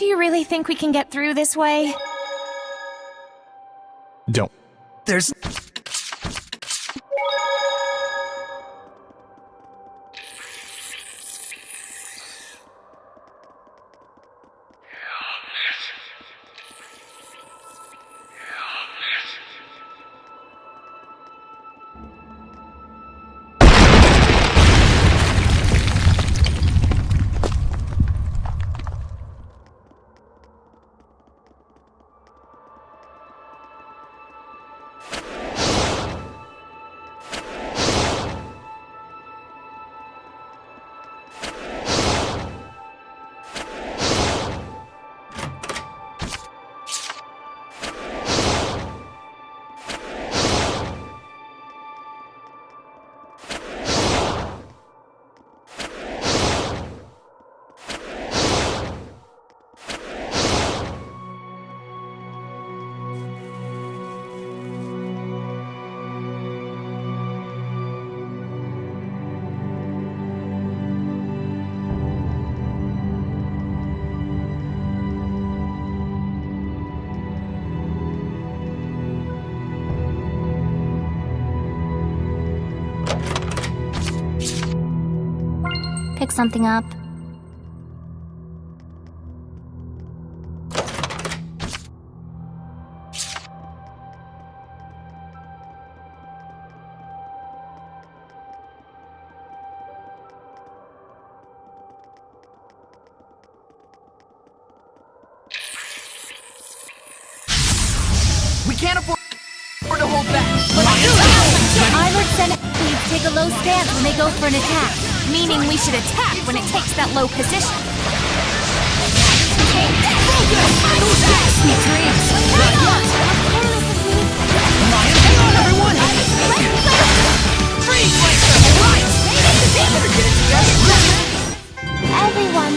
Do you really think we can get through this way? Don't. There's... Pick something up. We can't afford to hold back. Armored centipedes take a low stance when they go for an attack, meaning we should attack when it takes that low position. Sweet dreams. Hang on, everyone! Freeze, Blaster! Right! Better get it together. Everyone.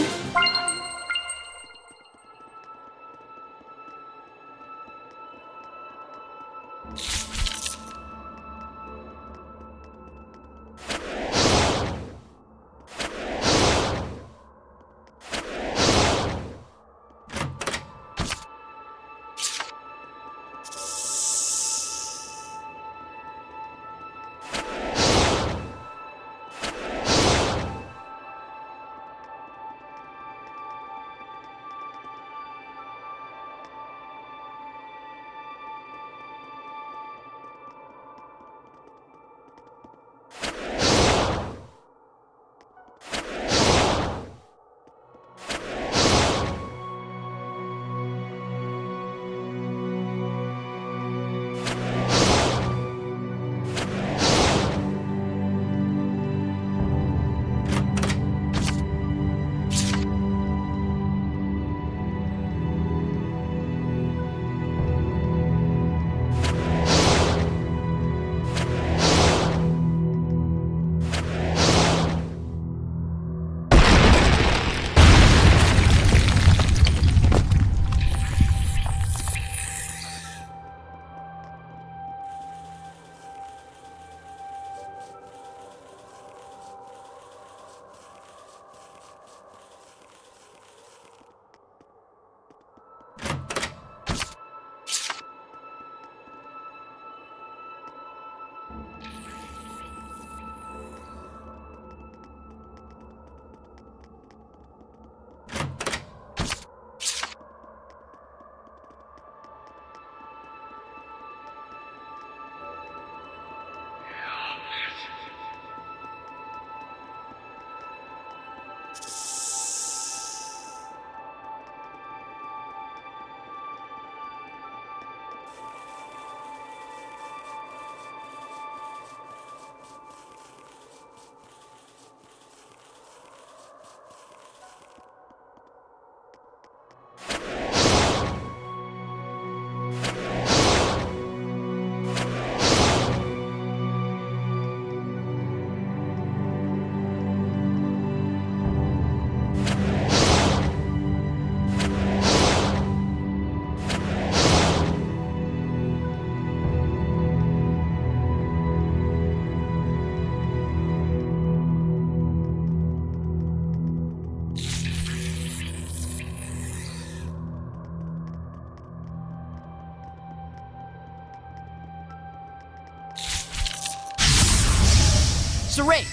Serene!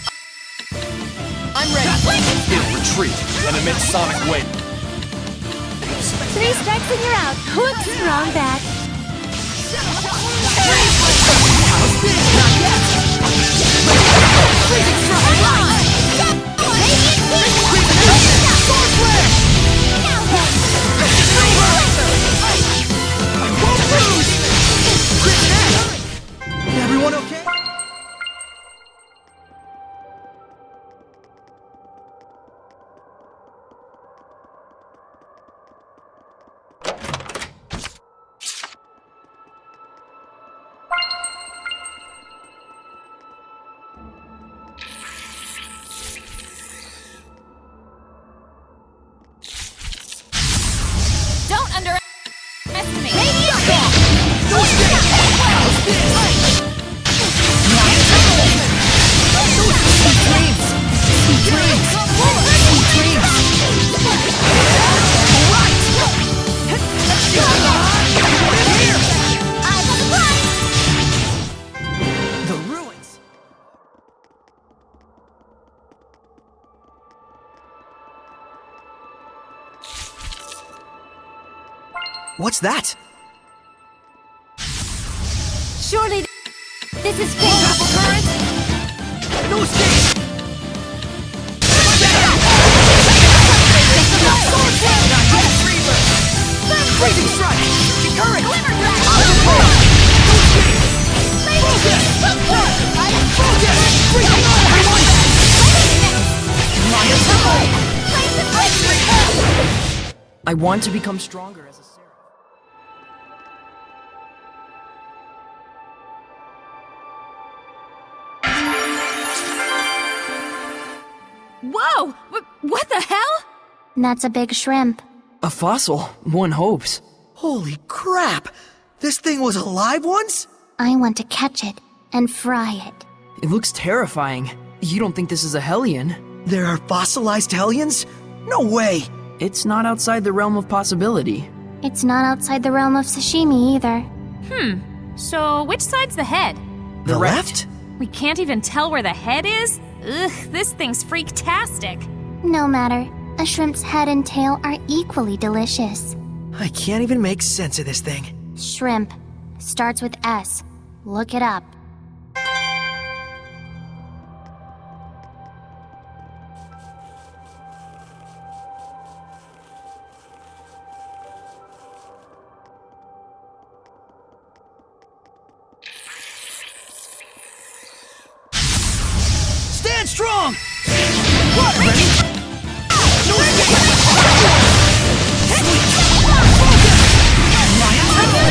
I'm ready! It'll retreat and emit sonic wave. 3 strikes and you're out. Whoops, wrong bag. How's this? Not yet! Freezing strike! Sword flare! I won't lose! Griffin! Everyone okay? Don't underestimate. The ruins! What's that? Surely this is fake. Apple current! No escape! Not yet! Freezing strike! Current! No escape! Focus! Focus! Freezing everyone! Maya Temple! I want to become stronger as a seraph. Whoa! What the hell? That's a big shrimp. A fossil, one hopes. Holy crap! This thing was alive once? I want to catch it and fry it. It looks terrifying. You don't think this is a Hellion? There are fossilized Hellions? No way! It's not outside the realm of possibility. It's not outside the realm of sashimi either. So which side's the head? The left? We can't even tell where the head is? Ugh, this thing's freaktastic. No matter. A shrimp's head and tail are equally delicious. I can't even make sense of this thing. Shrimp. Starts with S. Look it up. Stand strong! What? Ready? No escape! Sweet! Focus! Lion Temple!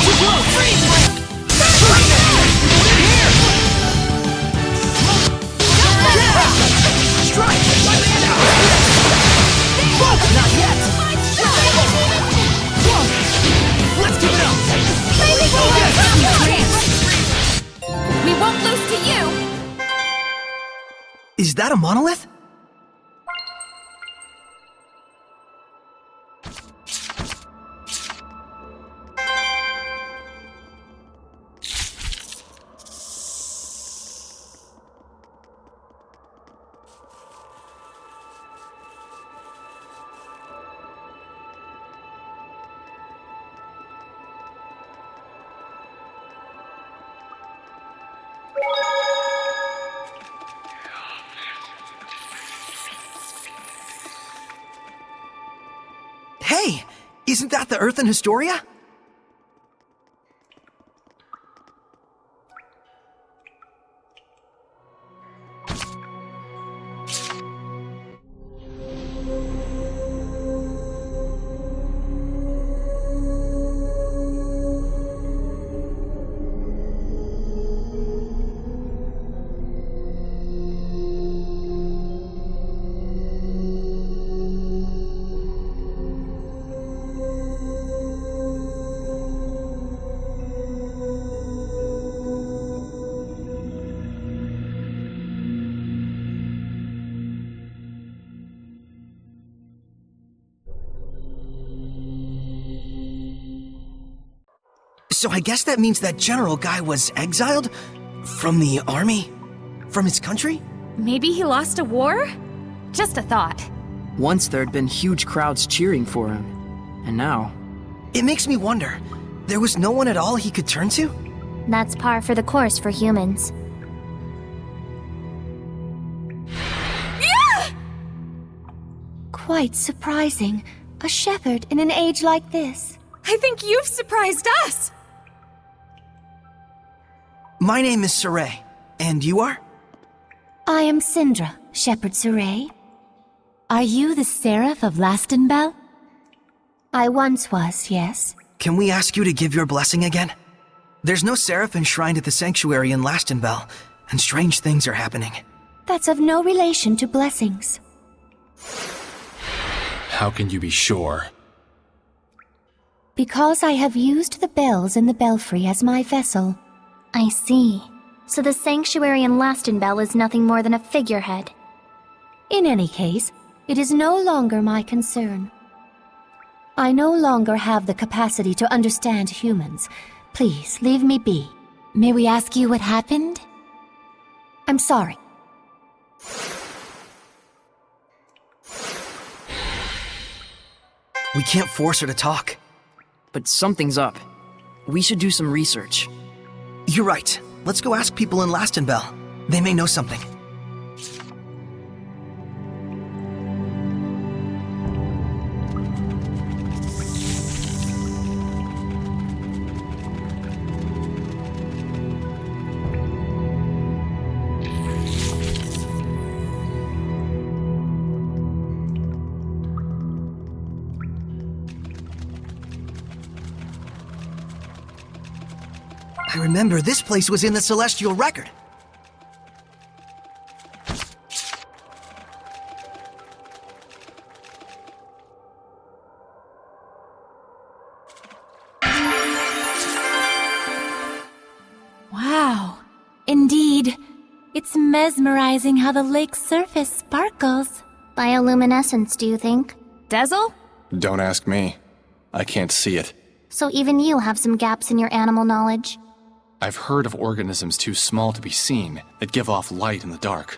Too close! Here! Strike! Focus! Not yet! Let's give it up! Focus! We won't lose to you! Is that a monolith? Hey, isn't that the Earth in Historia? So I guess that means that general guy was exiled? From the army? From his country? Maybe he lost a war? Just a thought. Once there'd been huge crowds cheering for him. And now... It makes me wonder, there was no one at all he could turn to? That's par for the course for humans. Quite surprising. A shepherd in an age like this. I think you've surprised us! My name is Saray, and you are? I am Syndra, Shepherd Saray. Are you the Seraph of Lastonbell? I once was, yes. Can we ask you to give your blessing again? There's no seraph enshrined at the sanctuary in Lastonbell, and strange things are happening. That's of no relation to blessings. How can you be sure? Because I have used the bells in the belfry as my vessel. I see. So the sanctuary in Lastonbell is nothing more than a figurehead. In any case, it is no longer my concern. I no longer have the capacity to understand humans. Please, leave me be. May we ask you what happened? I'm sorry. We can't force her to talk. But something's up. We should do some research. You're right. Let's go ask people in Lastonbell. They may know something. I remember this place was in the Celestial Record. Wow. Indeed. It's mesmerizing how the lake's surface sparkles. Bioluminescence, do you think? Dezel? Don't ask me. I can't see it. So even you have some gaps in your animal knowledge. I've heard of organisms too small to be seen that give off light in the dark.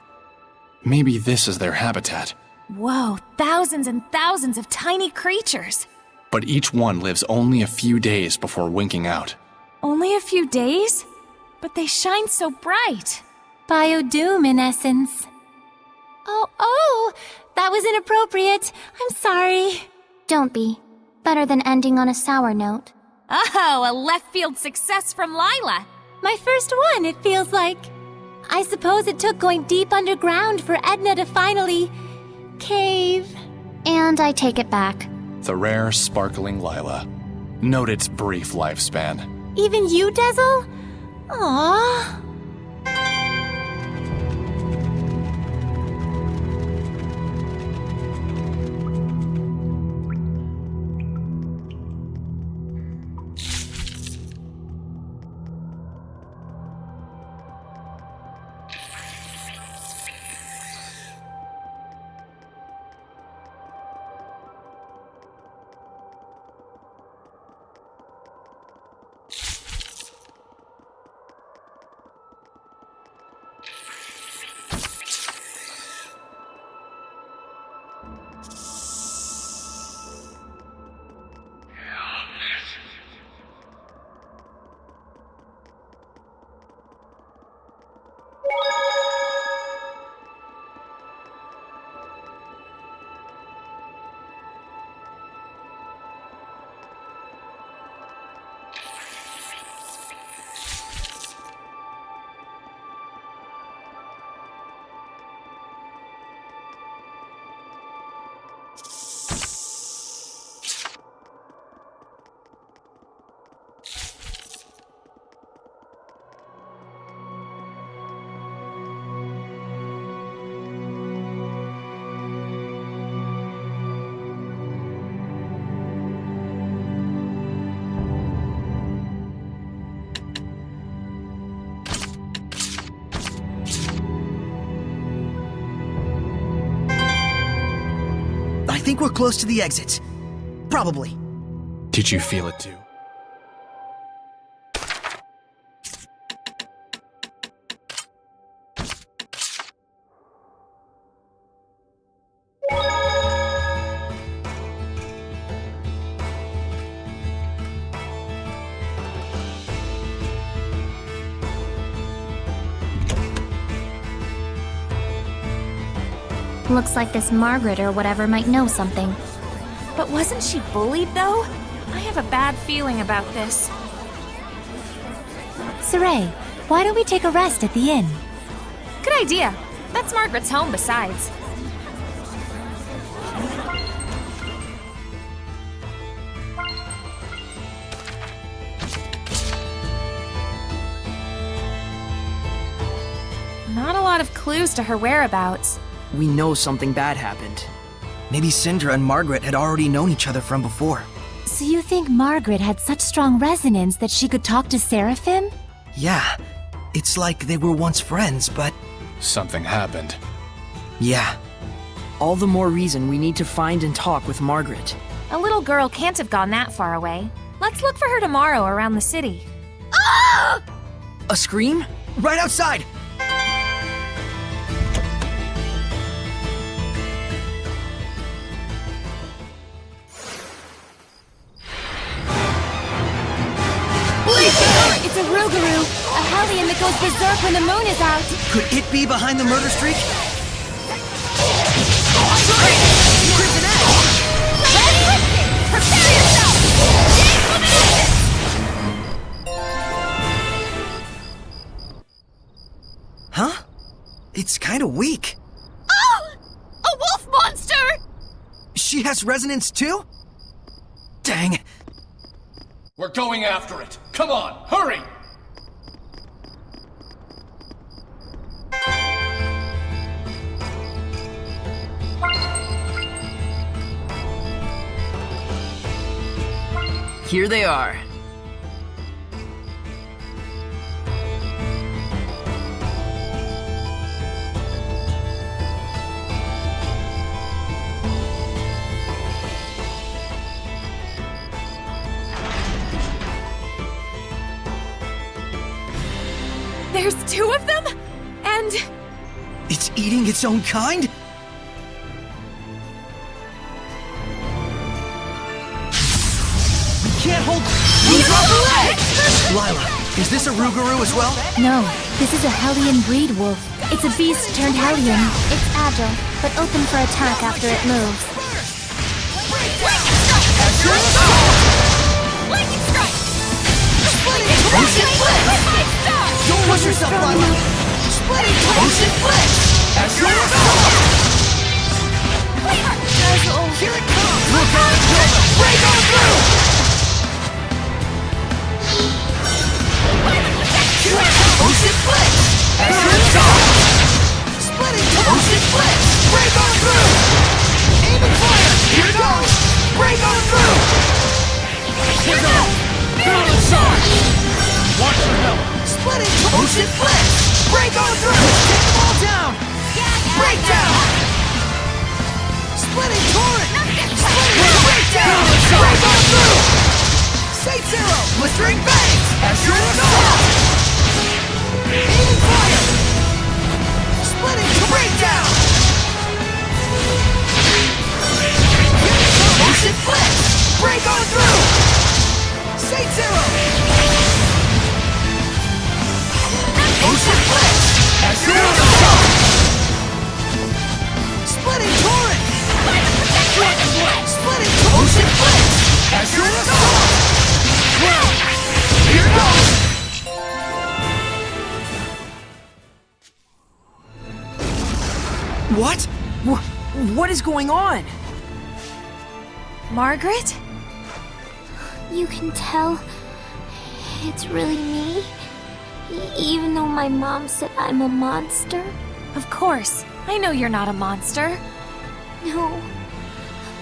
Maybe this is their habitat. Whoa, thousands and thousands of tiny creatures. But each one lives only a few days before winking out. Only a few days? But they shine so bright. Bioluminescence. Oh, that was inappropriate. I'm sorry. Don't be. Better than ending on a sour note. Oh, a left field success from Lila. My first one, it feels like. I suppose it took going deep underground for Edna to finally... cave. And I take it back. The rare, sparkling Lila. Note its brief lifespan. Even you, Dezel? Aww. I think we're close to the exit. Probably. Did you feel it too? Looks like this Margaret or whatever might know something. But wasn't she bullied, though? I have a bad feeling about this. Saray, why don't we take a rest at the inn? Good idea. That's Margaret's home, besides. Not a lot of clues to her whereabouts. We know something bad happened. Maybe Syndra and Margaret had already known each other from before. So you think Margaret had such strong resonance that she could talk to Seraphim? Yeah, it's like they were once friends, but Something happened. yeah. All the more reason we need to find and talk with Margaret. A little girl can't have gone that far away. Let's look for her tomorrow around the city. A scream? Right outside! It's a Rougarou, a hellion that goes berserk when the moon is out. Could it be behind the murder streak? Crimson Edge! Ready? Prepare yourself! Luminescent! Huh? It's kinda weak. Oh! A wolf monster! She has resonance too? Dang. We're going after it. Come on, hurry! Here they are. There's two of them? And... It's eating its own kind? We can't hold... Lila, is this a Rougarou as well? No, this is a hellion breed wolf. It's a beast turned hellion. It's agile, but open for attack after it moves. Lightning strike! Don't push yourself, Lila! Splitting Ocean Blitz! As your Here it comes! Look out! Break on through! Ocean Blitz! As your Splitting Ocean Blitz! Break on through! Aim and fire! Here goes! Break on through! Here goes! Fearless charge! Watch your help! Splitting Ocean Blitz! Break on through! Take them all down! Break down! Splitting Torrent! Splitting Breakdown! Break on through! Saint Zero! Blistering Bangs! Azure Assault! Aiming Fire! Splitting Breakdown! Ocean Blitz! Break on through! Saint Zero! Ocean Blitz! Azure Assault! Splitting Torrent! Splitting Ocean Blitz! Azure Assault! Here goes! What? What is going on? Margaret? You can tell it's really me, even though my mom said I'm a monster. Of course. I know you're not a monster. No,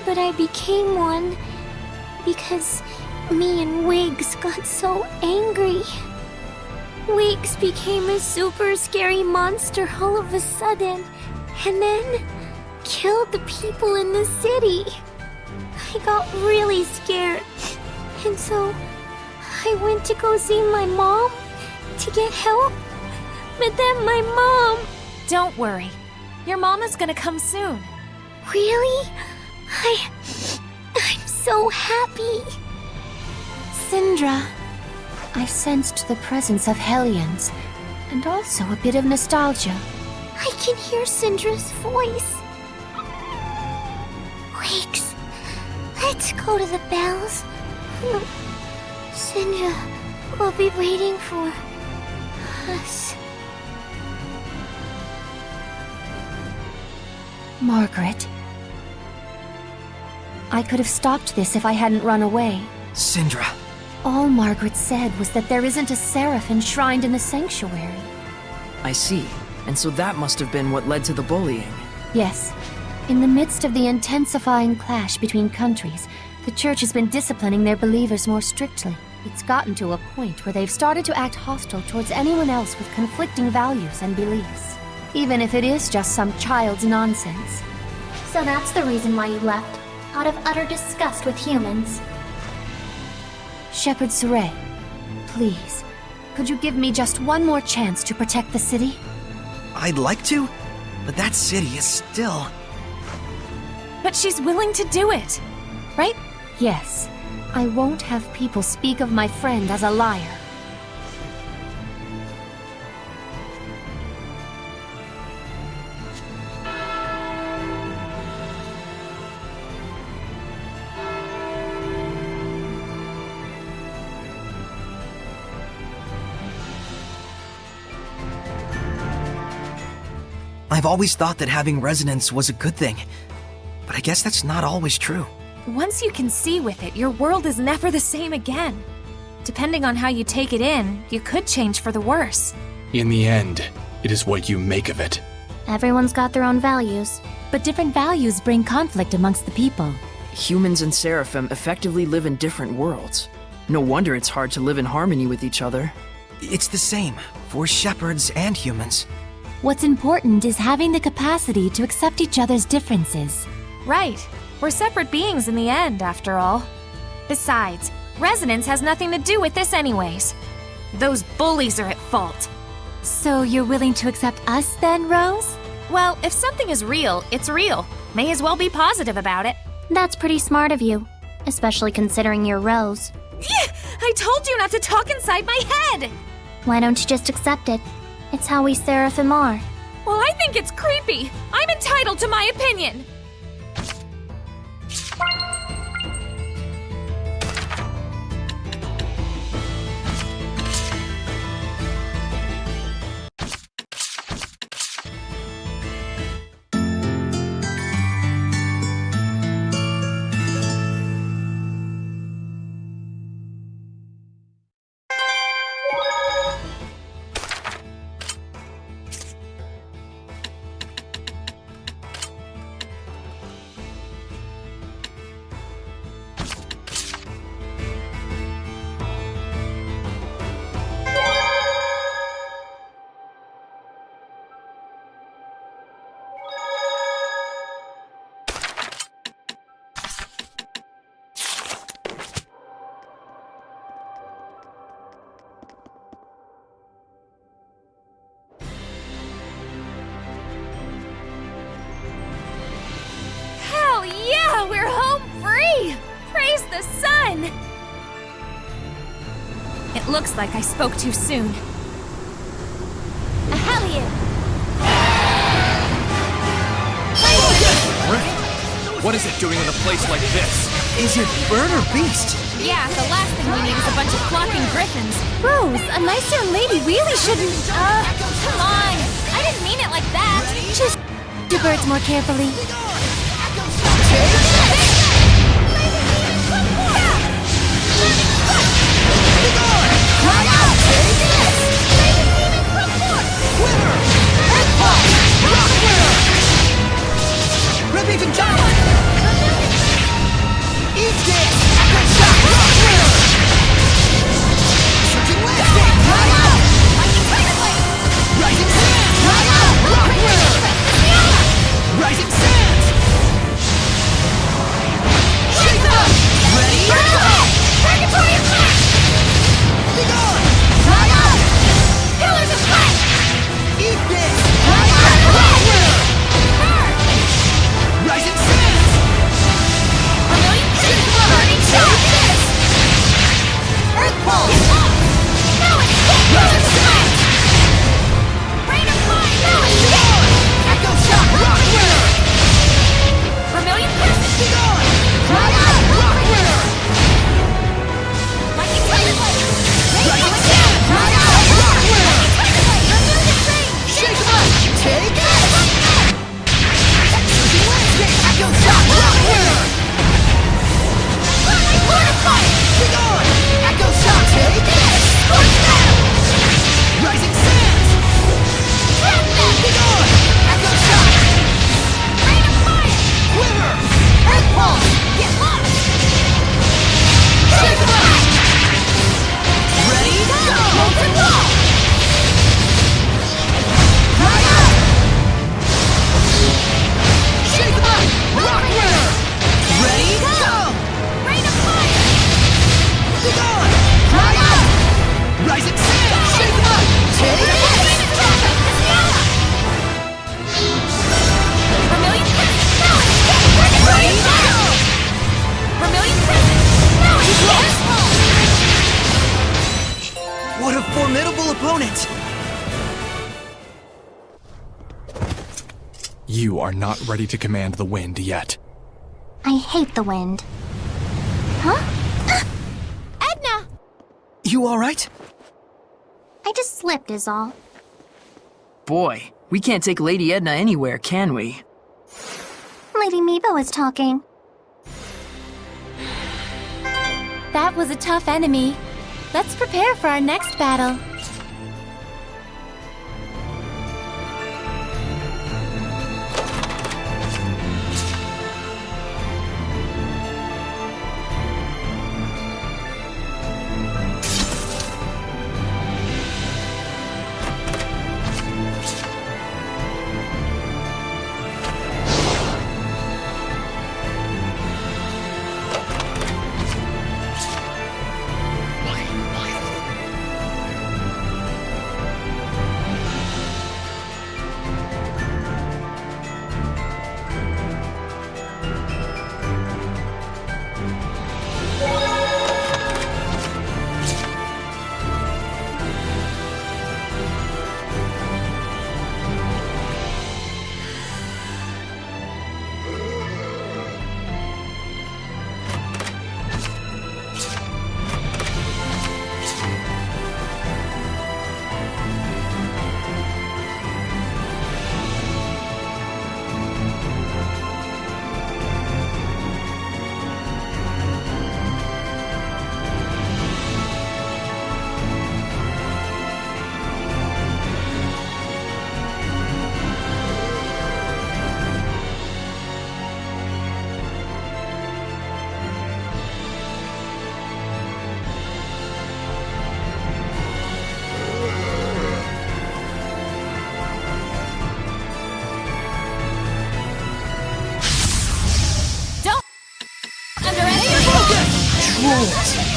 but I became one because me and Wiggs got so angry. Wiggs became a super scary monster all of a sudden, and then killed the people in the city. I got really scared, and so I went to go see my mom to get help, but then my mom... Don't worry. Your mom is gonna come soon. Really? I'm so happy. Syndra, I sensed the presence of hellions, and also a bit of nostalgia. I can hear Syndra's voice. Yikes. Let's go to the bells. Sindra will be waiting for us. Margaret. I could have stopped this if I hadn't run away. Sindra. All Margaret said was that there isn't a seraph enshrined in the sanctuary. I see. And so that must have been what led to the bullying. Yes. In the midst of the intensifying clash between countries, the Church has been disciplining their believers more strictly. It's gotten to a point where they've started to act hostile towards anyone else with conflicting values and beliefs. Even if it is just some child's nonsense. So that's the reason why you left, out of utter disgust with humans. Shepherd Saray, please, could you give me just one more chance to protect the city? I'd like to, but that city is still... But she's willing to do it, right? Yes. I won't have people speak of my friend as a liar. I've always thought that having resonance was a good thing, but I guess that's not always true. Once you can see with it, your world is never the same again. Depending on how you take it in, you could change for the worse. In the end, it is what you make of it. Everyone's got their own values. But different values bring conflict amongst the people. Humans and Seraphim effectively live in different worlds. No wonder it's hard to live in harmony with each other. It's the same for shepherds and humans. What's important is having the capacity to accept each other's differences. Right. We're separate beings in the end, after all. Besides, resonance has nothing to do with this anyways. Those bullies are at fault. So you're willing to accept us then, Rose? Well, if something is real, it's real. May as well be positive about it. That's pretty smart of you, especially considering you're Rose. Yeah, I told you not to talk inside my head! Why don't you just accept it? It's how we Seraphim are. Well, I think it's creepy. I'm entitled to my opinion. We're home free! Praise the sun! It looks like I spoke too soon. A Hellion! Griffin, what is it doing in a place like this? Is it bird or beast? Yeah, the last thing we need is a bunch of flocking griffins. Rose, a nice young lady really shouldn't... come on! I didn't mean it like that! Just do birds more carefully. Rising Sands! Shake up! Ready? Purgatory attack! You are not ready to command the wind yet. I hate the wind. Huh? Edna! You alright? I just slipped is all. Boy, we can't take Lady Edna anywhere, can we? Lady Meebo is talking. That was a tough enemy. Let's prepare for our next battle.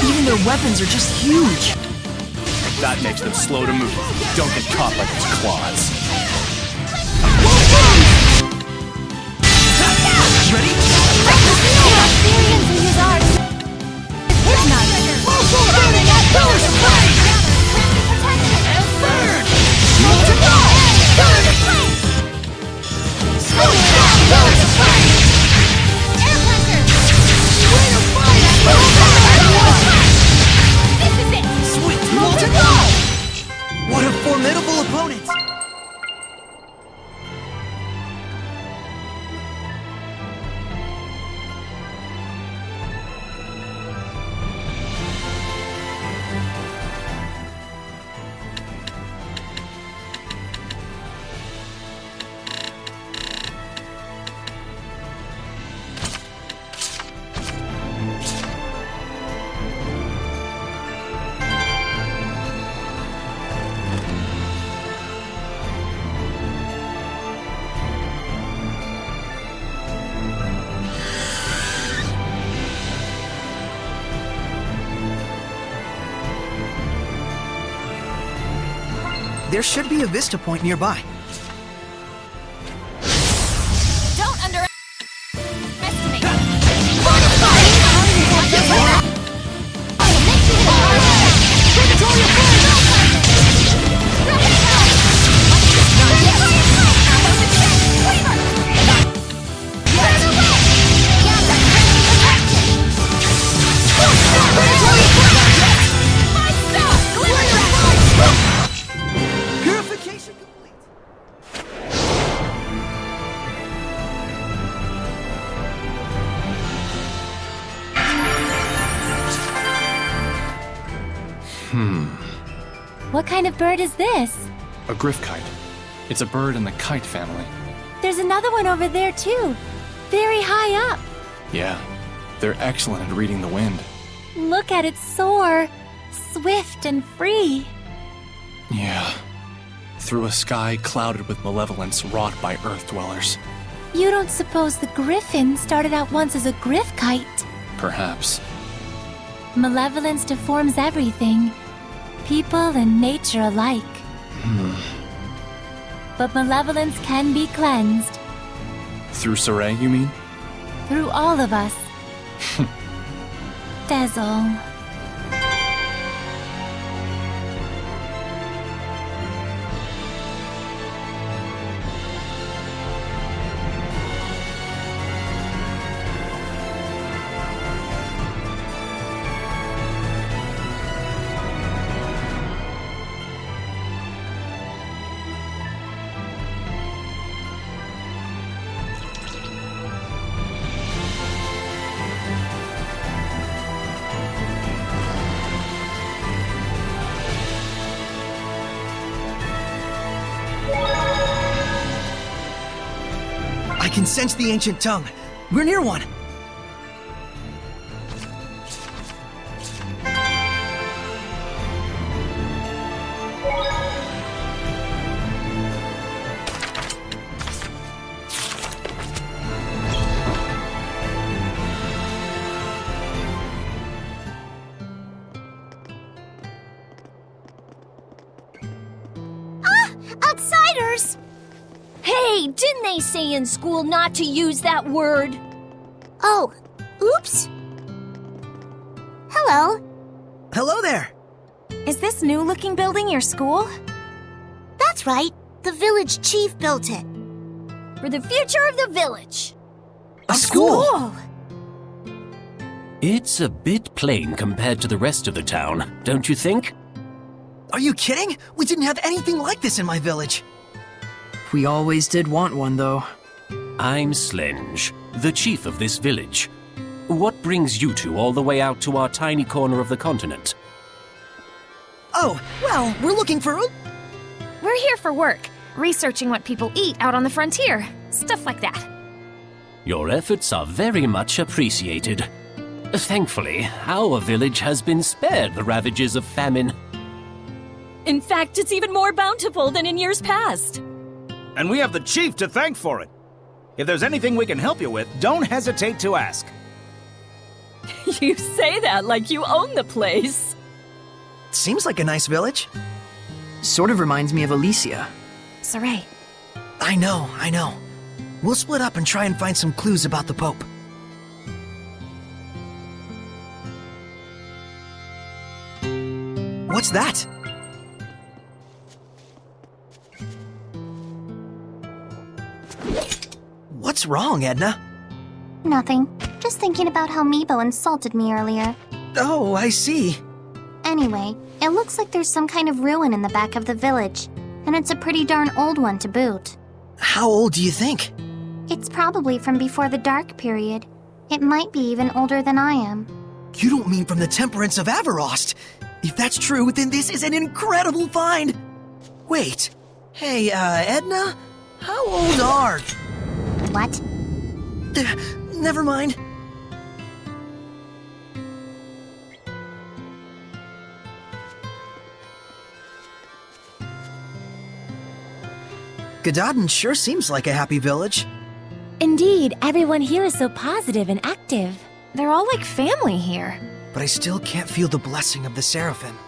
Even their weapons are just huge. That makes them slow to move. Don't get caught by those claws. Ready? Experience in his art. Pillars of flame! And burn! Molten ball! Pillars of flame! Smooth down! Pillars of flame! Air pressure! Ring of fire! This is it! Sweet! Molten ball! What a formidable opponent! There should be a vista point nearby. Don't underestimate. Purification complete. What kind of bird is this? A Grifkyte. It's a bird in the kite family. There's another one over there too. Very high up. Yeah, they're excellent at reading the wind. Look at it soar. Swift and free. Yeah. Through a sky clouded with malevolence wrought by Earth dwellers. You don't suppose the Griffin started out once as a Grifkyte? Perhaps. Malevolence deforms everything. People and nature alike. But malevolence can be cleansed. Through Saray, you mean? Through all of us. Dazzle. can sense the ancient tongue. We're near one. Outsiders! Hey, didn't they say in school not to use that word? Oh, oops. Hello. Hello there. Is this new-looking building your school? That's right. The village chief built it. For the future of the village. A school? It's a bit plain compared to the rest of the town, don't you think? Are you kidding? We didn't have anything like this in my village. We always did want one, though. I'm Slenge, the chief of this village. What brings you two all the way out to our tiny corner of the continent? Oh, well, we're looking for... We're here for work, researching what people eat out on the frontier. Stuff like that. Your efforts are very much appreciated. Thankfully, our village has been spared the ravages of famine. In fact, it's even more bountiful than in years past. And we have the chief to thank for it. If there's anything we can help you with, don't hesitate to ask. You say that like you own the place. Seems like a nice village. Sort of reminds me of Alicia. Saray. I know. We'll split up and try and find some clues about the Pope. What's that? What's wrong, Edna? Nothing. Just thinking about how Meebo insulted me earlier. Oh, I see. Anyway, it looks like there's some kind of ruin in the back of the village, and it's a pretty darn old one to boot. How old do you think? It's probably from before the Dark Period. It might be even older than I am. You don't mean from the Temperance of Averost? If that's true, then this is an incredible find! Wait. Hey, Edna? How old are... What? Never mind. Gododdin sure seems like a happy village. Indeed, everyone here is so positive and active. They're all like family here. But I still can't feel the blessing of the Seraphim.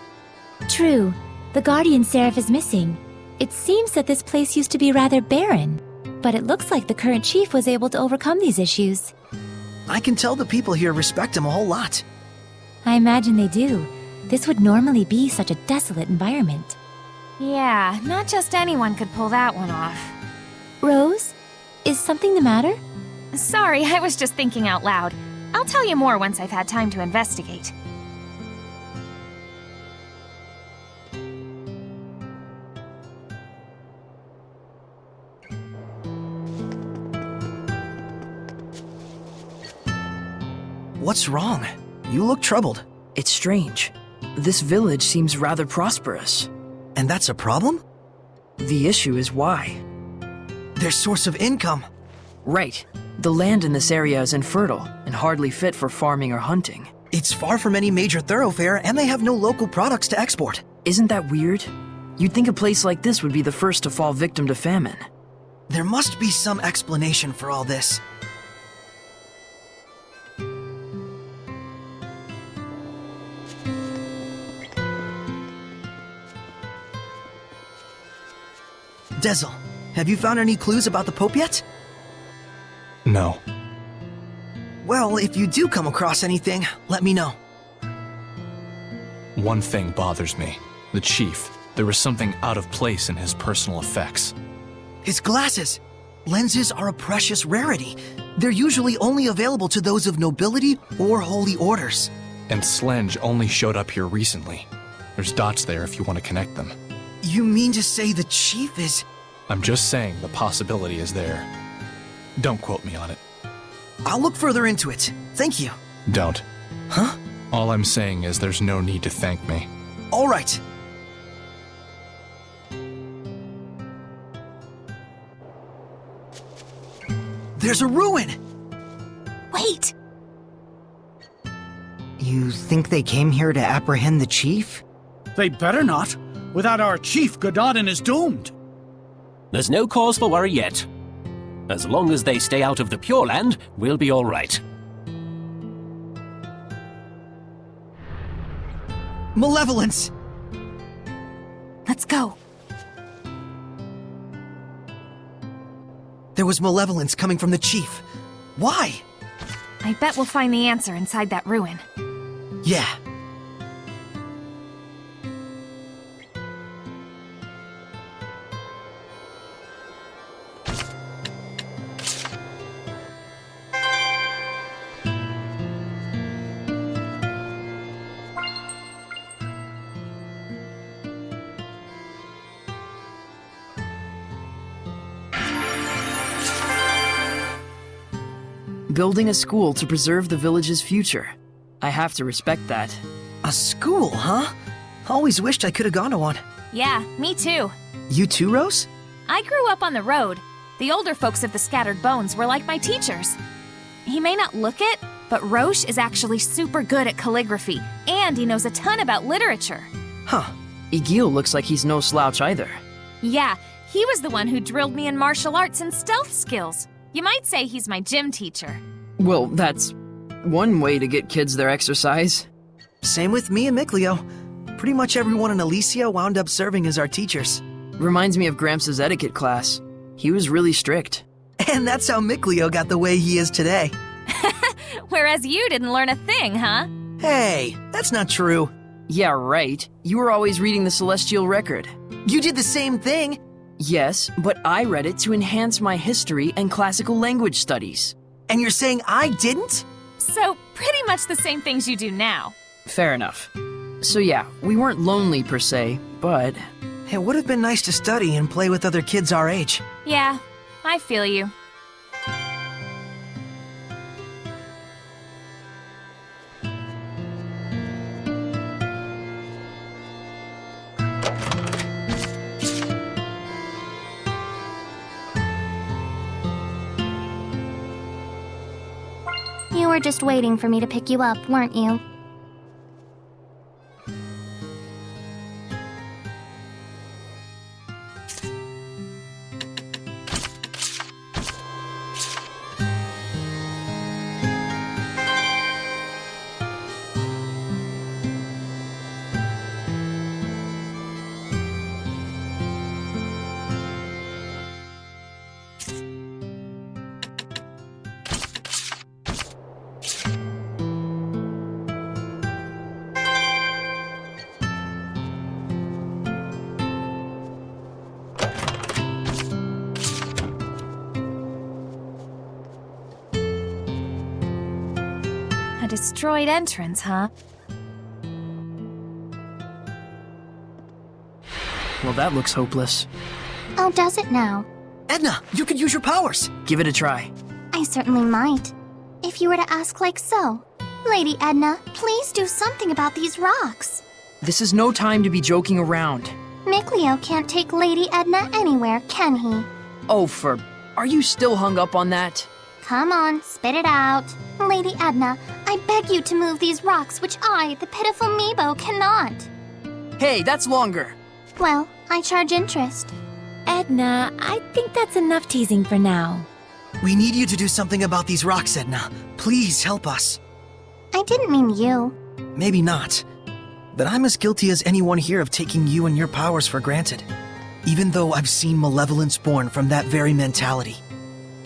True. The Guardian Seraph is missing. It seems that this place used to be rather barren. But it looks like the current chief was able to overcome these issues. I can tell the people here respect him a whole lot. I imagine they do. This would normally be such a desolate environment. Yeah, not just anyone could pull that one off. Rose? Is something the matter? Sorry, I was just thinking out loud. I'll tell you more once I've had time to investigate. What's wrong? You look troubled. It's strange. This village seems rather prosperous. And that's a problem? The issue is why. Their source of income. Right. The land in this area is infertile and hardly fit for farming or hunting. It's far from any major thoroughfare, and they have no local products to export. Isn't that weird? You'd think a place like this would be the first to fall victim to famine. There must be some explanation for all this. Dezel, have you found any clues about the Pope yet? No. Well, if you do come across anything, let me know. One thing bothers me. The chief. There was something out of place in his personal effects. His glasses! Lenses are a precious rarity. They're usually only available to those of nobility or holy orders. And Slenge only showed up here recently. There's dots there if you want to connect them. You mean to say the chief is... I'm just saying the possibility is there. Don't quote me on it. I'll look further into it. Thank you. Don't. Huh? All I'm saying is there's no need to thank me. All right. There's a ruin! Wait! You think they came here to apprehend the chief? They better not. Without our chief, Gododdin is doomed. There's no cause for worry yet. As long as they stay out of the Pure Land, we'll be all right. Malevolence! Let's go. There was malevolence coming from the chief. Why? I bet we'll find the answer inside that ruin. Yeah. Building a school to preserve the village's future. I have to respect that. A school, huh? Always wished I could have gone to one. Yeah, me too. You too, Rose? I grew up on the road. The older folks of the Scattered Bones were like my teachers. He may not look it, but Roche is actually super good at calligraphy, and he knows a ton about literature. Huh. Igil looks like he's no slouch either. Yeah, he was the one who drilled me in martial arts and stealth skills. You might say he's my gym teacher. Well, that's one way to get kids their exercise. Same with me and Mikleo. Pretty much everyone in Elysia wound up serving as our teachers. Reminds me of Gramps' etiquette class. He was really strict. And that's how Mikleo got the way he is today. Whereas you didn't learn a thing, huh? Hey, that's not true. Yeah, right. You were always reading the Celestial Record. You did the same thing. Yes, but I read it to enhance my history and classical language studies. And you're saying I didn't? So, pretty much the same things you do now. Fair enough. So yeah, we weren't lonely per se, but... It would have been nice to study and play with other kids our age. Yeah, I feel you. You were just waiting for me to pick you up, weren't you? A destroyed entrance, huh? Well, that looks hopeless. Oh, does it now? Edna, you could use your powers. Give it a try. I certainly might. If you were to ask like so. Lady Edna, please do something about these rocks. This is no time to be joking around. Mikleo can't take Lady Edna anywhere, can he? Oh, are you still hung up on that? Come on, spit it out. Lady Edna, I beg you to move these rocks which I, the pitiful Meebo, cannot. Hey, that's longer. Well, I charge interest. Edna, I think that's enough teasing for now. We need you to do something about these rocks, Edna. Please help us. I didn't mean you. Maybe not. But I'm as guilty as anyone here of taking you and your powers for granted. Even though I've seen malevolence born from that very mentality.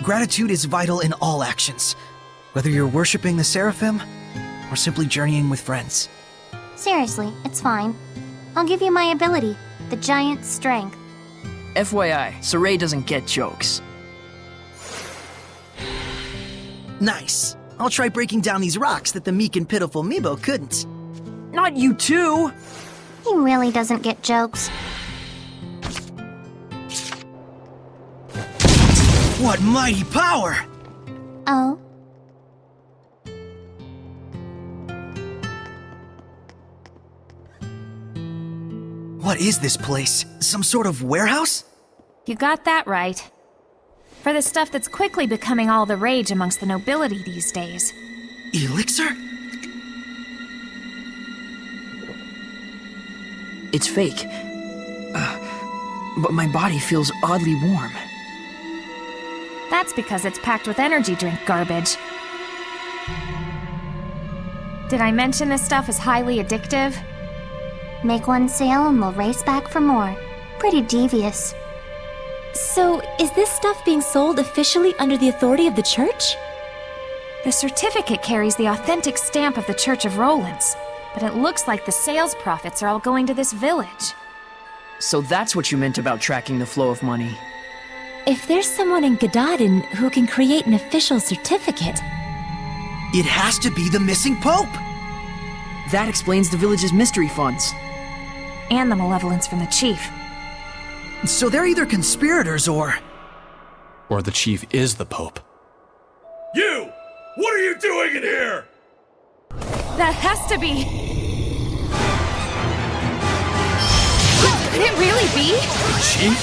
Gratitude is vital in all actions, whether you're worshipping the Seraphim or simply journeying with friends. Seriously, it's fine. I'll give you my ability, the giant strength. FYI, Saray doesn't get jokes. Nice. I'll try breaking down these rocks that the meek and pitiful Meebo couldn't. Not you too! He really doesn't get jokes. What mighty power! Oh? What is this place? Some sort of warehouse? You got that right. For the stuff that's quickly becoming all the rage amongst the nobility these days. Elixir? It's fake. But my body feels oddly warm. That's because it's packed with energy drink garbage. Did I mention this stuff is highly addictive? Make one sale and we'll race back for more. Pretty devious. So, is this stuff being sold officially under the authority of the church? The certificate carries the authentic stamp of the Church of Rollins, but it looks like the sales profits are all going to this village. So that's what you meant about tracking the flow of money. If there's someone in Gododdin who can create an official certificate... It has to be the missing Pope! That explains the village's mystery funds. And the malevolence from the chief. So they're either conspirators or the chief is the Pope. You! What are you doing in here? That has to be... Could it really be? Chief?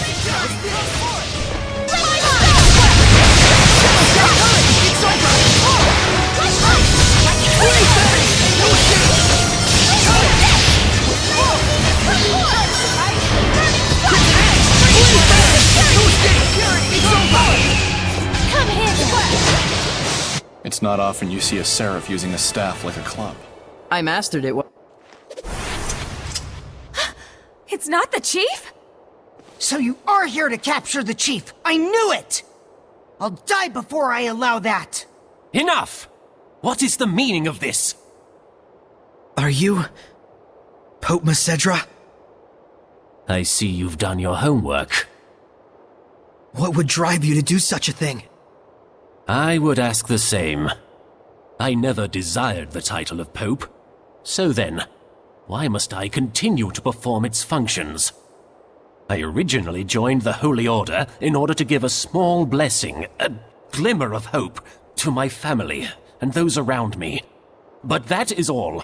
Come here! It's not often you see a seraph using a staff like a club. I mastered it. It's not the chief? So you are here to capture the chief! I knew it! I'll die before I allow that! Enough! What is the meaning of this? Are you... Pope Macedra? I see you've done your homework. What would drive you to do such a thing? I would ask the same. I never desired the title of Pope. So then, why must I continue to perform its functions? I originally joined the Holy Order in order to give a small blessing, a glimmer of hope, to my family and those around me. But that is all.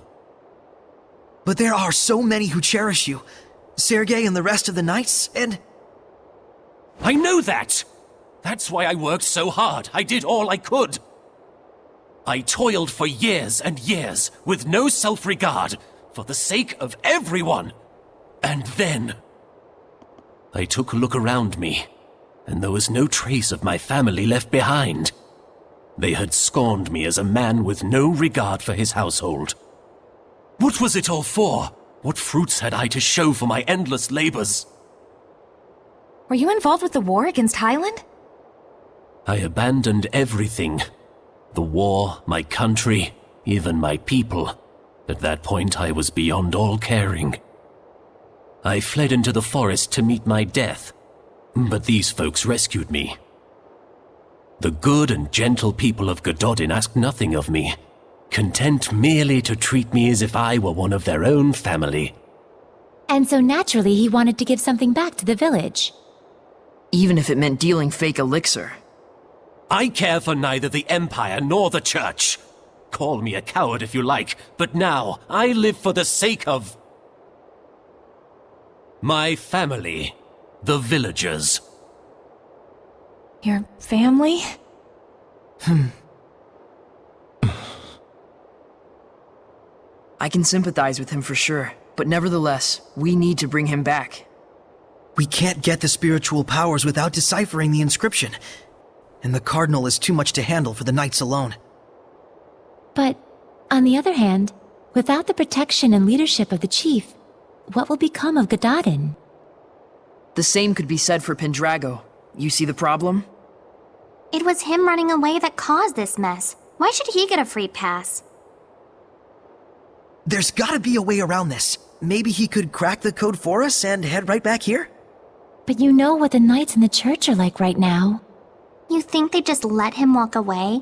But there are so many who cherish you. Sergei and the rest of the knights, and... I know that! That's why I worked so hard. I did all I could. I toiled for years and years, with no self-regard, for the sake of everyone. And then... I took a look around me, and there was no trace of my family left behind. They had scorned me as a man with no regard for his household. What was it all for? What fruits had I to show for my endless labors? Were you involved with the war against Highland? I abandoned everything. The war, my country, even my people. At that point, I was beyond all caring. I fled into the forest to meet my death, but these folks rescued me. The good and gentle people of Gododdin asked nothing of me, content merely to treat me as if I were one of their own family. And so naturally he wanted to give something back to the village. Even if it meant dealing fake elixir. I care for neither the Empire nor the Church. Call me a coward if you like, but now I live for the sake of... my family, the villagers. Your family? I can sympathize with him for sure, but nevertheless, we need to bring him back. We can't get the spiritual powers without deciphering the inscription. And the Cardinal is too much to handle for the knights alone. But, on the other hand, without the protection and leadership of the chief, what will become of Gododdin? The same could be said for Pendrago. You see the problem? It was him running away that caused this mess. Why should he get a free pass? There's gotta be a way around this. Maybe he could crack the code for us and head right back here? But you know what the knights in the church are like right now. You think they just let him walk away?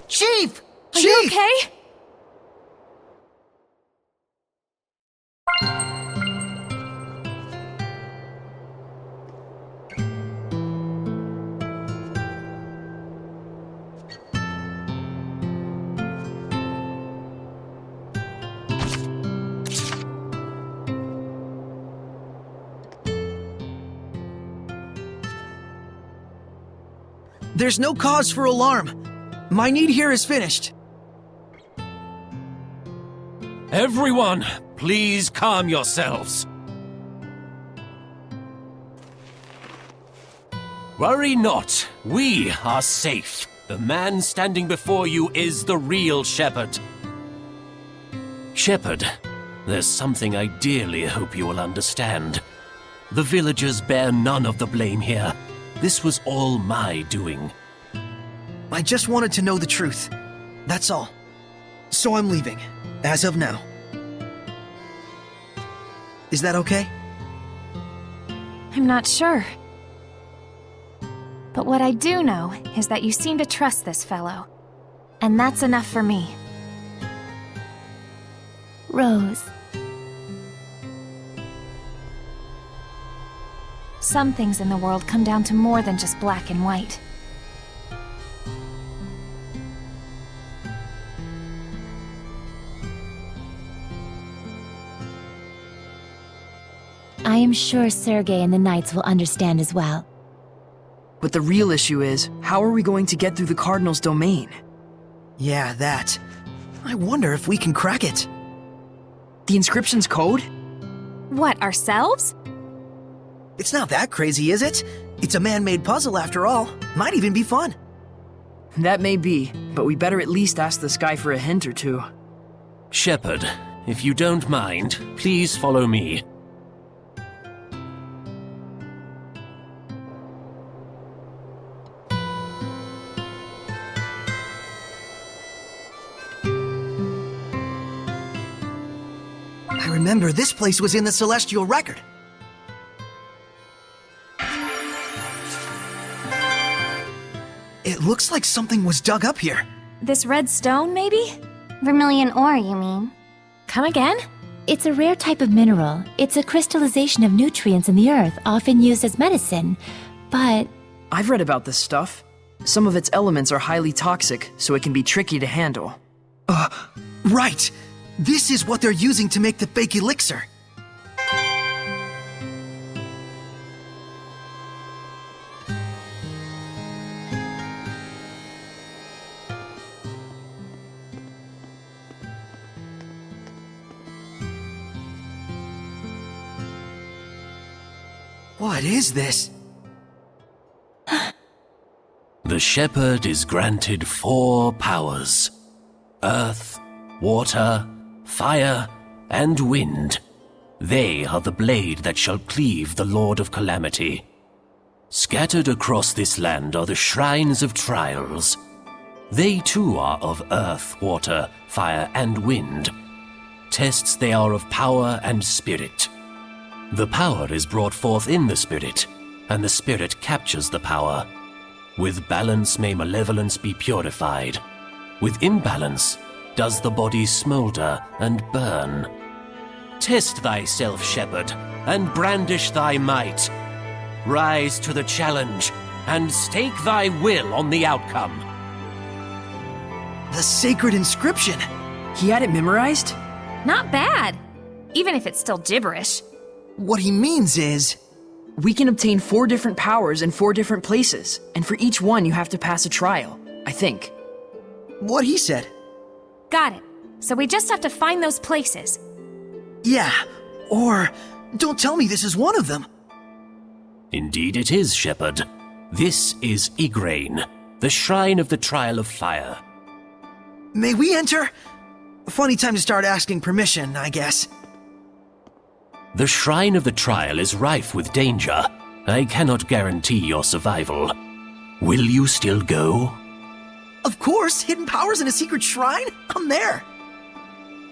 Chief! Are you okay? There's no cause for alarm. My need here is finished. Everyone, please calm yourselves. Worry not, we are safe. The man standing before you is the real shepherd. Shepherd, there's something I dearly hope you will understand. The villagers bear none of the blame here. This was all my doing. I just wanted to know the truth. That's all. So I'm leaving, as of now. Is that okay? I'm not sure. But what I do know is that you seem to trust this fellow. And that's enough for me. Rose. Some things in the world come down to more than just black and white. I am sure Sergei and the Knights will understand as well. But the real issue is, how are we going to get through the Cardinal's domain? Yeah, that. I wonder if we can crack it. The inscription's code? What, ourselves? It's not that crazy, is it? It's a man-made puzzle after all. Might even be fun. That may be, but we better at least ask this guy for a hint or two. Shepherd, if you don't mind, please follow me. I remember this place was in the Celestial Record. It looks like something was dug up here. This red stone, maybe? Vermillion Ore, you mean? Come again? It's a rare type of mineral. It's a crystallization of nutrients in the earth, often used as medicine. But I've read about this stuff. Some of its elements are highly toxic, so it can be tricky to handle. Right! This is what they're using to make the fake elixir. What is this? The shepherd is granted 4 powers: earth, water, fire, and wind. They are the blade that shall cleave the Lord of Calamity. Scattered across this land are the shrines of trials. They too are of earth, water, fire, and wind. Tests they are of power and spirit. The power is brought forth in the spirit, and the spirit captures the power. With balance may malevolence be purified. With imbalance does the body smolder and burn. Test thyself, shepherd, and brandish thy might. Rise to the challenge, and stake thy will on the outcome. The sacred inscription! He had it memorized? Not bad. Even if it's still gibberish. What he means is... We can obtain 4 different powers in 4 different places, and for each one you have to pass a trial, I think. What he said. Got it. So we just have to find those places. Yeah, or... Don't tell me this is one of them. Indeed it is, shepherd. This is Igraine, the shrine of the Trial of Fire. May we enter? Funny time to start asking permission, I guess. The Shrine of the Trial is rife with danger. I cannot guarantee your survival. Will you still go? Of course! Hidden powers in a secret shrine? I'm there!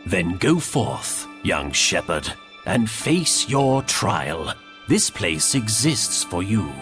Then go forth, young shepherd, and face your trial. This place exists for you.